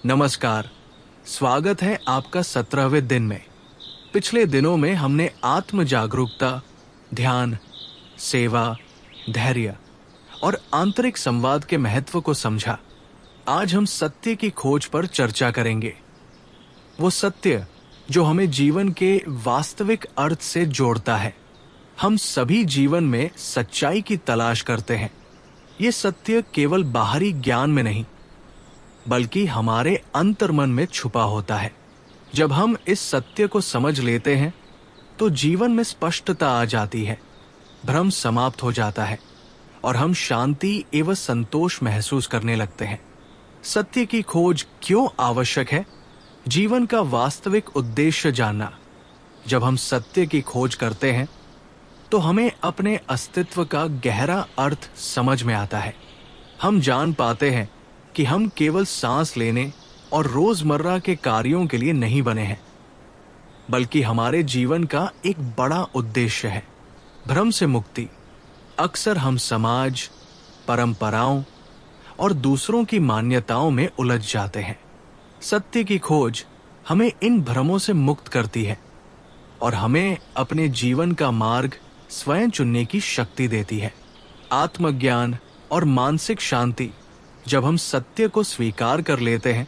नमस्कार। स्वागत है आपका 17वें दिन में। पिछले दिनों में हमने आत्म जागरूकता, ध्यान, सेवा, धैर्य और आंतरिक संवाद के महत्व को समझा। आज हम सत्य की खोज पर चर्चा करेंगे। वो सत्य जो हमें जीवन के वास्तविक अर्थ से जोड़ता है। हम सभी जीवन में सच्चाई की तलाश करते हैं। ये सत्य केवल बाहरी ज्ञान में नहीं, बल्कि हमारे अंतर्मन में छुपा होता है। जब हम इस सत्य को समझ लेते हैं तो जीवन में स्पष्टता आ जाती है, भ्रम समाप्त हो जाता है और हम शांति एवं संतोष महसूस करने लगते हैं। सत्य की खोज क्यों आवश्यक है? जीवन का वास्तविक उद्देश्य जानना। जब हम सत्य की खोज करते हैं तो हमें अपने अस्तित्व का गहरा अर्थ समझ में आता है। हम जान पाते हैं कि हम केवल सांस लेने और रोजमर्रा के कार्यों के लिए नहीं बने हैं, बल्कि हमारे जीवन का एक बड़ा उद्देश्य है भ्रम से मुक्ति। अक्सर हम समाज, परंपराओं और दूसरों की मान्यताओं में उलझ जाते हैं। सत्य की खोज हमें इन भ्रमों से मुक्त करती है और हमें अपने जीवन का मार्ग स्वयं चुनने की शक्ति देती है। आत्मज्ञान और मानसिक शांति। जब हम सत्य को स्वीकार कर लेते हैं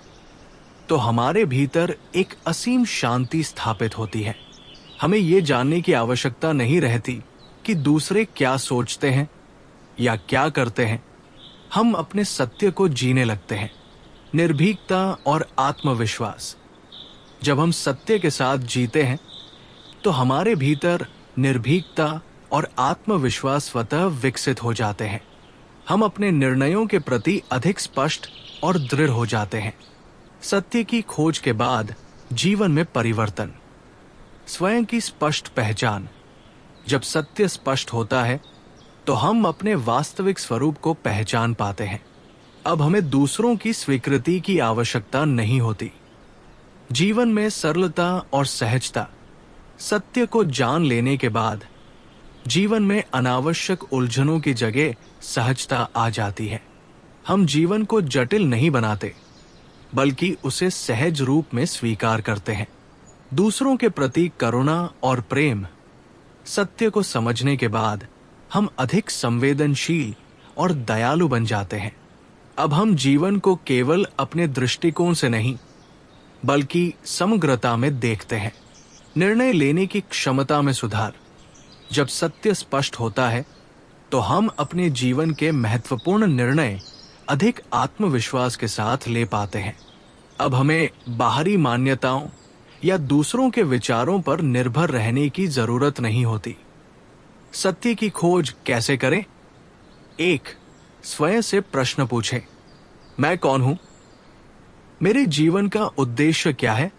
तो हमारे भीतर एक असीम शांति स्थापित होती है। हमें ये जानने की आवश्यकता नहीं रहती कि दूसरे क्या सोचते हैं या क्या करते हैं। हम अपने सत्य को जीने लगते हैं। निर्भीकता और आत्मविश्वास। जब हम सत्य के साथ जीते हैं तो हमारे भीतर निर्भीकता और आत्मविश्वास स्वतः विकसित हो जाते हैं। हम अपने निर्णयों के प्रति अधिक स्पष्ट और दृढ़ हो जाते हैं। सत्य की खोज के बाद जीवन में परिवर्तन। स्वयं की स्पष्ट पहचान। जब सत्य स्पष्ट होता है तो हम अपने वास्तविक स्वरूप को पहचान पाते हैं। अब हमें दूसरों की स्वीकृति की आवश्यकता नहीं होती। जीवन में सरलता और सहजता। सत्य को जान लेने के बाद जीवन में अनावश्यक उलझनों की जगह सहजता आ जाती है। हम जीवन को जटिल नहीं बनाते, बल्कि उसे सहज रूप में स्वीकार करते हैं। दूसरों के प्रति करुणा और प्रेम। सत्य को समझने के बाद हम अधिक संवेदनशील और दयालु बन जाते हैं। अब हम जीवन को केवल अपने दृष्टिकोण से नहीं, बल्कि समग्रता में देखते हैं। निर्णय लेने की क्षमता में सुधार। जब सत्य स्पष्ट होता है तो हम अपने जीवन के महत्वपूर्ण निर्णय अधिक आत्मविश्वास के साथ ले पाते हैं। अब हमें बाहरी मान्यताओं या दूसरों के विचारों पर निर्भर रहने की जरूरत नहीं होती। सत्य की खोज कैसे करें? 1. स्वयं से प्रश्न पूछें। मैं कौन हूं? मेरे जीवन का उद्देश्य क्या है?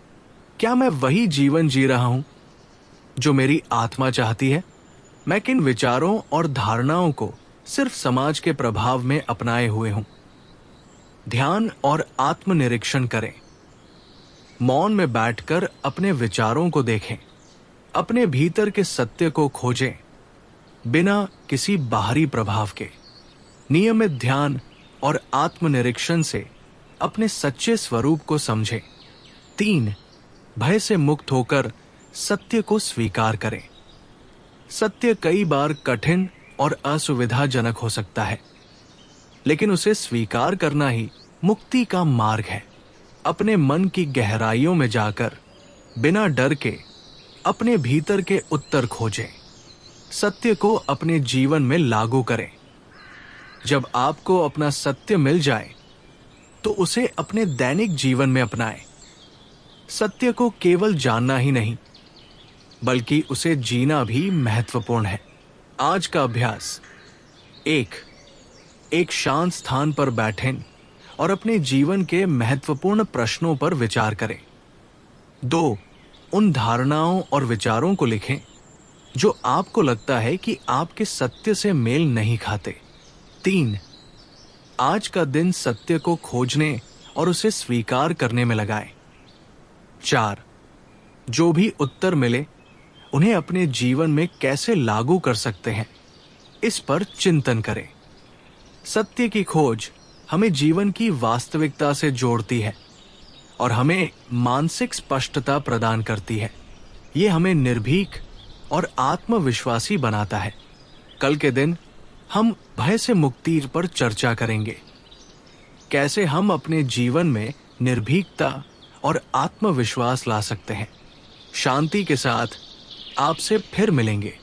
क्या मैं वही जीवन जी रहा हूं जो मेरी आत्मा चाहती है? मैं किन विचारों और धारणाओं को सिर्फ समाज के प्रभाव में अपनाए हुए हूं? ध्यान और आत्मनिरीक्षण करें। मौन में बैठकर अपने विचारों को देखें। अपने भीतर के सत्य को खोजें, बिना किसी बाहरी प्रभाव के। नियमित ध्यान और आत्मनिरीक्षण से अपने सच्चे स्वरूप को समझें। 3. भय से मुक्त होकर सत्य को स्वीकार करें। सत्य कई बार कठिन और असुविधाजनक हो सकता है, लेकिन उसे स्वीकार करना ही मुक्ति का मार्ग है। अपने मन की गहराइयों में जाकर बिना डर के अपने भीतर के उत्तर खोजें। सत्य को अपने जीवन में लागू करें। जब आपको अपना सत्य मिल जाए तो उसे अपने दैनिक जीवन में अपनाएं। सत्य को केवल जानना ही नहीं, बल्कि उसे जीना भी महत्वपूर्ण है। आज का अभ्यास। 1. एक शांत स्थान पर बैठें और अपने जीवन के महत्वपूर्ण प्रश्नों पर विचार करें। 2. उन धारणाओं और विचारों को लिखें जो आपको लगता है कि आपके सत्य से मेल नहीं खाते। 3. आज का दिन सत्य को खोजने और उसे स्वीकार करने में लगाएं। 4. जो भी उत्तर मिले उन्हें अपने जीवन में कैसे लागू कर सकते हैं, इस पर चिंतन करें। सत्य की खोज हमें जीवन की वास्तविकता से जोड़ती है और हमें मानसिक स्पष्टता प्रदान करती है। ये हमें निर्भीक और आत्मविश्वासी बनाता है। कल के दिन हम भय से मुक्ति पर चर्चा करेंगे। कैसे हम अपने जीवन में निर्भीकता और आत्मविश्वास ला सकते हैं। शांति के साथ आपसे फिर मिलेंगे।